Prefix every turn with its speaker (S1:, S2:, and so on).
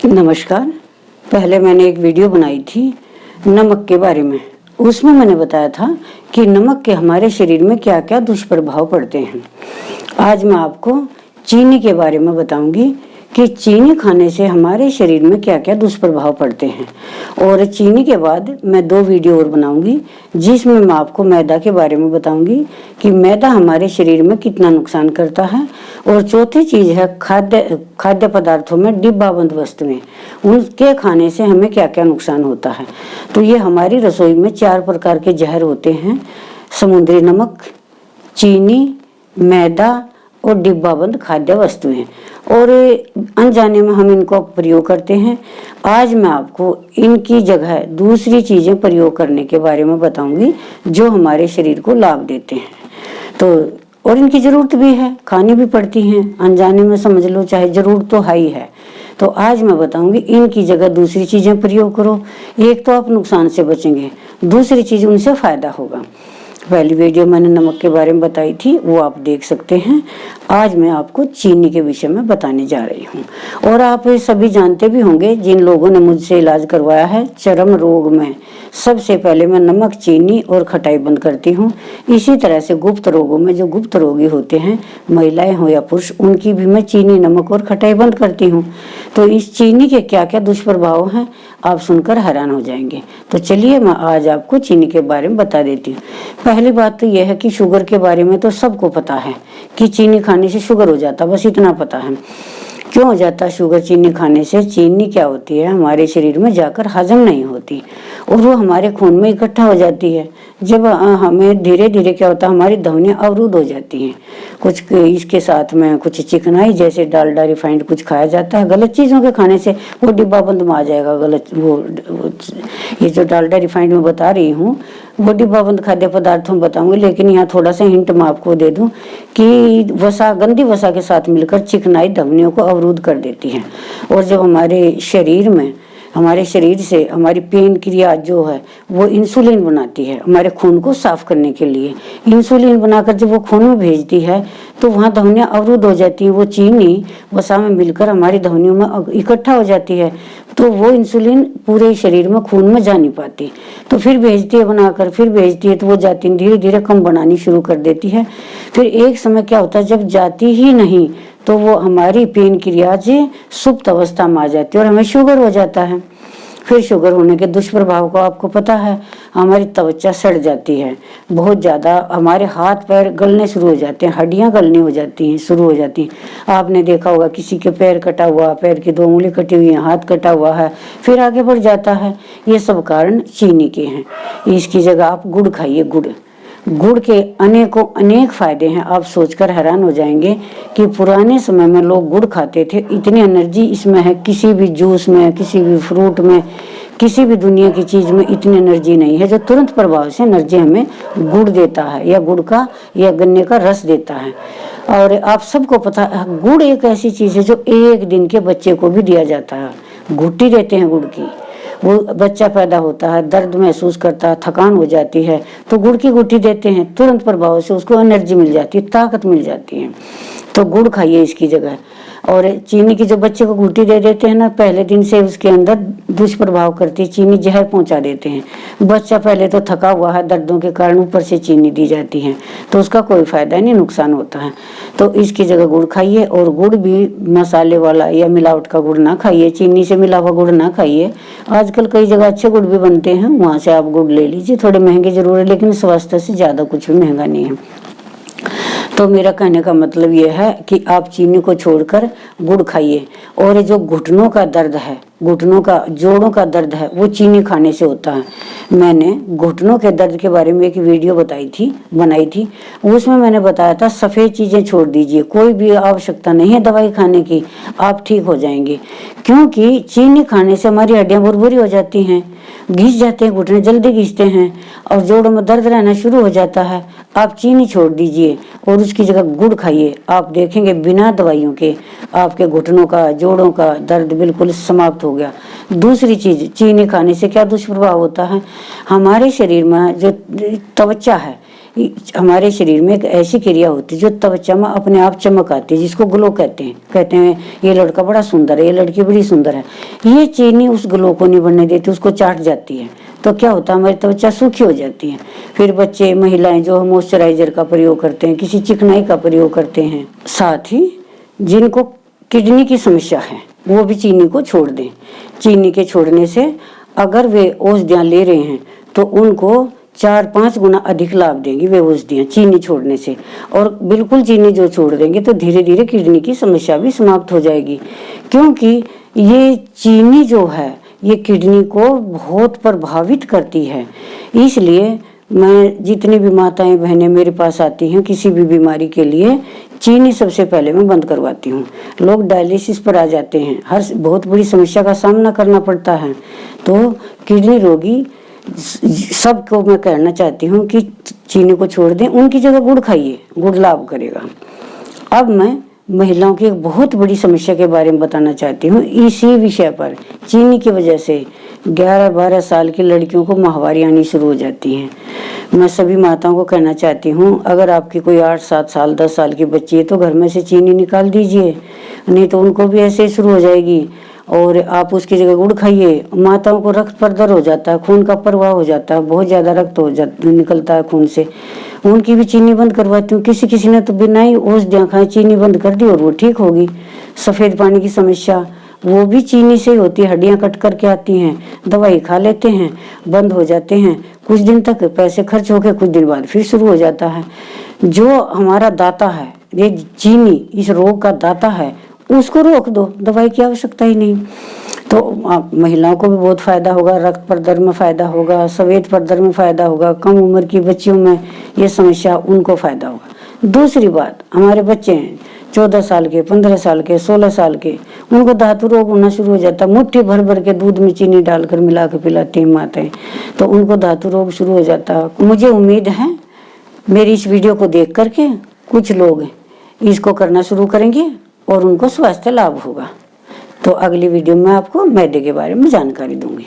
S1: नमस्कार। पहले मैंने एक वीडियो बनाई थी नमक के बारे में। उसमें मैंने बताया था कि नमक के हमारे शरीर में क्या क्या दुष्प्रभाव पड़ते हैं। आज मैं आपको चीनी के बारे में बताऊंगी कि चीनी खाने से हमारे शरीर में क्या क्या दुष्प्रभाव पड़ते हैं। और चीनी के बाद मैं 2 वीडियो और बनाऊंगी जिसमें मैं आपको मैदा के बारे में बताऊंगी कि मैदा हमारे शरीर में कितना नुकसान करता है। और चौथी चीज है खाद्य पदार्थों में डिब्बाबंद वस्तुएं, उनके खाने से हमें क्या क्या नुकसान होता है। तो ये हमारी रसोई में 4 प्रकार के जहर होते हैं: समुद्री नमक, चीनी, मैदा और डिब्बाबंद खाद्य वस्तुएं। और अनजाने में हम इनको प्रयोग करते हैं। आज मैं आपको इनकी जगह दूसरी चीजें प्रयोग करने के बारे में बताऊंगी जो हमारे शरीर को लाभ देते हैं। तो और इनकी जरूरत भी है, खानी भी पड़ती हैं, अनजाने में समझ लो, चाहे जरूरत तो है ही है। तो आज मैं बताऊंगी इनकी जगह दूसरी चीजें प्रयोग करो। एक तो आप नुकसान से बचेंगे, दूसरी चीज उनसे फायदा होगा। पहली वीडियो मैंने नमक के बारे में बताई थी, वो आप देख सकते हैं। आज मैं आपको चीनी के विषय में बताने जा रही हूँ। और आप सभी जानते भी होंगे, जिन लोगों ने मुझसे इलाज करवाया है चर्म रोग में, सबसे पहले मैं नमक, चीनी और खटाई बंद करती हूँ। इसी तरह से गुप्त रोगों में, जो गुप्त रोगी होते हैं, महिलाएं हो या पुरुष, उनकी भी मैं चीनी, नमक और खटाई बंद करती हूँ। तो इस चीनी के क्या क्या दुष्प्रभाव हैं आप सुनकर हैरान हो जाएंगे। तो चलिए मैं आज आपको चीनी के बारे में बता देती हूँ। पहली बात तो यह है कि शुगर के बारे में तो सबको पता है कि चीनी खाने से शुगर हो जाता, बस इतना पता है। क्यों हो जाता शुगर चीनी खाने से? चीनी क्या होती है, हमारे शरीर में जाकर हजम नहीं होती और वो हमारे खून में इकट्ठा हो जाती है। जब हमें धीरे धीरे क्या होता है, हमारी धमनियां अवरुद्ध हो जाती हैं। कुछ इसके साथ में कुछ चिकनाई जैसे डालडा, रिफाइंड कुछ खाया जाता है, गलत चीज़ों के खाने से वो डिब्बाबंद में आ जाएगा। गलत वो ये जो डालडा, रिफाइंड में बता रही हूँ वो डिब्बाबंद खाद्य पदार्थों में बताऊंगी। लेकिन यहाँ थोड़ा सा हिंट मैं आपको दे दूं कि वसा, गंदी वसा के साथ मिलकर चिकनाई धमनियों को अवरुद्ध कर देती है। और जब हमारे शरीर से हमारी पेन क्रिया जो है वो इंसुलिन बनाती है हमारे खून को साफ करने के लिए। इंसुलिन बनाकर जब वो खून में भेजती है तो वहाँ धमनियाँ अवरुद्ध हो जाती हैं। वो चीनी वसा में मिलकर हमारी धमनियों में इकट्ठा हो जाती है, तो वो इंसुलिन पूरे शरीर में, खून में जा नहीं पाती। तो फिर भेजती है बनाकर, फिर भेजती है, तो वो जाती धीरे धीरे कम बनानी शुरू कर देती है। फिर एक समय क्या होता है, जब जाती ही नहीं तो वो हमारी पेन क्रिया से सुप्त अवस्था में आ जाती है और हमें शुगर हो जाता है। फिर शुगर होने के दुष्प्रभाव को आपको पता है, हमारी त्वचा सड़ जाती है बहुत ज़्यादा, हमारे हाथ पैर गलने शुरू हो जाते हैं, हड्डियां गलनी हो जाती हैं, शुरू हो जाती हैं। आपने देखा होगा किसी के पैर कटा हुआ, पैर की 2 उंगली कटी हुई है, हाथ कटा हुआ है, फिर आगे बढ़ जाता है। ये सब कारण चीनी के हैं। इसकी जगह आप गुड़ खाइए। गुड़ के अनेक फायदे हैं। आप सोचकर हैरान हो जाएंगे कि पुराने समय में लोग गुड़ खाते थे, इतनी एनर्जी इसमें है। किसी भी जूस में, किसी भी फ्रूट में, किसी भी दुनिया की चीज में इतनी एनर्जी नहीं है जो तुरंत प्रभाव से एनर्जी हमें गुड़ देता है, या गुड़ का या गन्ने का रस देता है। और आप सबको पता है गुड़ एक ऐसी चीज है जो 1 दिन के बच्चे को भी दिया जाता है। घुट्टी देते हैं गुड़ की। वो बच्चा पैदा होता है, दर्द महसूस करता है, थकान हो जाती है, तो गुड़ की गुट्टी देते हैं, तुरंत प्रभाव से उसको एनर्जी मिल जाती है, ताकत मिल जाती है। तो गुड़ खाइए इसकी जगह। और चीनी की जो बच्चे को गुट्टी दे देते हैं ना, पहले दिन से उसके अंदर दुष्प्रभाव करती है, चीनी जहर पहुंचा देते हैं। बच्चा पहले तो थका हुआ है दर्दों के कारण, ऊपर से चीनी दी जाती है, तो उसका कोई फायदा नहीं, नुकसान होता है। तो इसकी जगह गुड़ खाइए। और गुड़ भी मसाले वाला या मिलावट का गुड़ ना खाइए, चीनी से मिला हुआ गुड़ ना खाइए। आजकल कई जगह अच्छे गुड़ भी बनते हैं, वहाँ से आप गुड़ ले लीजिए। थोड़े महंगे जरूर है, लेकिन स्वास्थ्य से ज़्यादा कुछ भी महंगा नहीं है। तो मेरा कहने का मतलब ये है कि आप चीनी को छोड़कर गुड़ खाइए। और जो घुटनों का दर्द है, घुटनों का, जोड़ों का दर्द है, वो चीनी खाने से होता है। मैंने घुटनों के दर्द के बारे में एक वीडियो बनाई थी। उसमें मैंने बताया था सफ़ेद चीज़ें छोड़ दीजिए, कोई भी आवश्यकता नहीं है दवाई खाने की, आप ठीक हो जाएंगे। क्योंकि चीनी खाने से हमारी हड्डियाँ बुरबुरी हो जाती हैं, घिस जाते हैं, घुटने जल्दी घिसते हैं और जोड़ों में दर्द रहना शुरू हो जाता है। आप चीनी छोड़ दीजिए और उसकी जगह गुड़ खाइए। आप देखेंगे बिना दवाइयों के आपके घुटनों का, जोड़ों का दर्द बिल्कुल समाप्त हो गया। दूसरी चीज, चीनी खाने से क्या दुष्प्रभाव होता है, हमारे शरीर में जो त्वचा है हमारे शरीर में एक ऐसी क्रिया होती है जो त्वचा में अपने आप चमक आती है, जिसको ग्लो कहते हैं ये लड़का बड़ा सुंदर है, ये लड़की बड़ी सुंदर है। ये चीनी उस ग्लो को नहीं बनने देती, उसको चाट जाती है। तो क्या होता है, हमारी त्वचा सूखी हो जाती है। फिर बच्चे, महिलाएं जो मॉइस्चराइजर का प्रयोग करते हैं, किसी चिकनाई का प्रयोग करते हैं। साथ ही जिनको किडनी की समस्या है वो भी चीनी को छोड़ दें। चीनी के छोड़ने से अगर वे औषधियाँ ले रहे हैं तो उनको 4-5 गुना अधिक लाभ देंगी वे औषधियाँ चीनी छोड़ने से। और बिल्कुल चीनी जो छोड़ देंगे तो धीरे धीरे किडनी की समस्या भी समाप्त हो जाएगी, क्योंकि ये चीनी जो है ये किडनी को बहुत प्रभावित करती है। इसलिए मैं जितनी भी माताएं बहनें मेरे पास आती हैं किसी भी बीमारी के लिए, चीनी सबसे पहले मैं बंद करवाती हूँ। लोग डायलिसिस पर आ जाते हैं, हर बहुत बड़ी समस्या का सामना करना पड़ता है। तो किडनी रोगी सबको मैं कहना चाहती हूँ कि चीनी को छोड़ दें, उनकी जगह गुड़ खाइए, गुड़ लाभ करेगा। अब मैं महिलाओं की एक बहुत बड़ी समस्या के बारे में बताना चाहती हूँ इसी विषय पर। चीनी की वजह से 11-12 साल की लड़कियों को माहवारी आनी शुरू हो जाती हैं। मैं सभी माताओं को कहना चाहती हूँ, अगर आपकी कोई 8-7 साल 10 साल की बच्ची है तो घर में से चीनी निकाल दीजिए, नहीं तो उनको भी ऐसे ही शुरू हो जाएगी। और आप उसकी जगह गुड़ खाइए। माताओं को रक्त प्रदर हो जाता है, खून का प्रवाह हो जाता है, बहुत ज़्यादा रक्त निकलता है खून से, उनकी भी चीनी बंद करवाती हूँ। किसी ने तो बिना ही औषधियाँ खाए चीनी बंद कर दी और वो ठीक होगी। सफ़ेद पानी की समस्या वो भी चीनी से ही होती है, हड्डियाँ कट करके आती हैं, दवाई खा लेते हैं, बंद हो जाते हैं, कुछ दिन तक पैसे खर्च हो गए, कुछ दिन बाद फिर शुरू हो जाता है। जो हमारा दाता है, ये चीनी इस रोग का दाता है, उसको रोक दो, दवाई की आवश्यकता ही नहीं। तो महिलाओं को भी बहुत फायदा होगा, रक्त प्रदर में फायदा होगा, सफेद प्रदर में फायदा होगा, कम उम्र की बच्चियों में ये समस्या उनको फायदा होगा। दूसरी बात, हमारे बच्चे हैं 14 साल के, 15 साल के, 16 साल के, उनको धातु रोग होना शुरू हो जाता है। मुट्ठी भर भर के दूध में चीनी डालकर मिला के पिलाती हैं माताएं, तो उनको धातु रोग शुरू हो जाता है। मुझे उम्मीद है मेरी इस वीडियो को देख करके कुछ लोग इसको करना शुरू करेंगे और उनको स्वास्थ्य लाभ होगा। तो अगली वीडियो में आपको मैदे के बारे में जानकारी दूंगी।